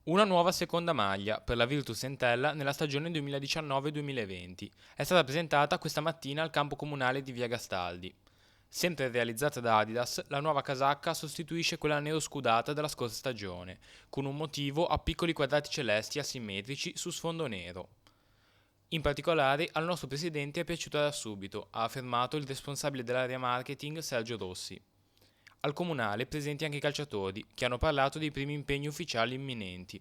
Una nuova seconda maglia per la Virtus Entella nella stagione 2019-2020 è stata presentata questa mattina al campo comunale di Via Gastaldi. Sempre realizzata da Adidas, la nuova casacca sostituisce quella nero scudata della scorsa stagione, con un motivo a piccoli quadrati celesti asimmetrici su sfondo nero. In particolare al nostro presidente è piaciuta da subito, ha affermato il responsabile dell'area marketing Sergio Rossi. Al comunale presenti anche i calciatori, che hanno parlato dei primi impegni ufficiali imminenti.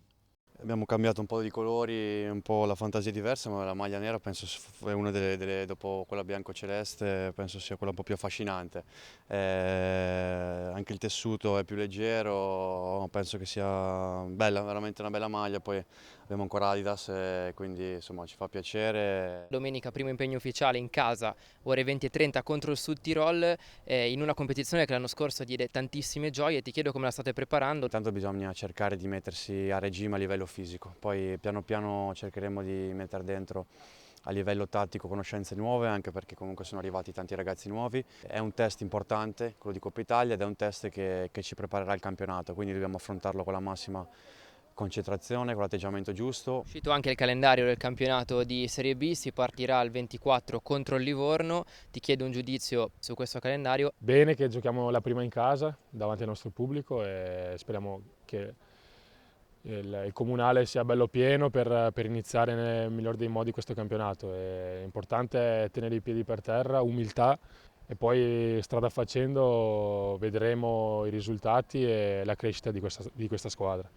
Abbiamo cambiato un po' di colori, un po' la fantasia è diversa, ma la maglia nera penso è una dopo quella bianco-celeste, penso sia quella un po' più affascinante. Anche il tessuto è più leggero, penso che sia bella, veramente una bella maglia. Poi abbiamo ancora Adidas, quindi insomma ci fa piacere. Domenica primo impegno ufficiale in casa, ore 20:30 contro il Sud Tirol, in una competizione che l'anno scorso diede tantissime gioie. Ti chiedo come la state preparando. Intanto bisogna cercare di mettersi a regime a livello fisico, poi piano piano cercheremo di mettere dentro a livello tattico conoscenze nuove, anche perché comunque sono arrivati tanti ragazzi nuovi. È un test importante, quello di Coppa Italia, ed è un test che ci preparerà al campionato, quindi dobbiamo affrontarlo con la massima concentrazione, con l'atteggiamento giusto. È uscito anche il calendario del campionato di Serie B, si partirà il 24 contro il Livorno. Ti chiedo un giudizio su questo calendario. Bene che giochiamo la prima in casa davanti al nostro pubblico e speriamo che il comunale sia bello pieno per iniziare nel miglior dei modi questo campionato. È importante tenere i piedi per terra, umiltà, e poi strada facendo vedremo i risultati e la crescita di questa squadra.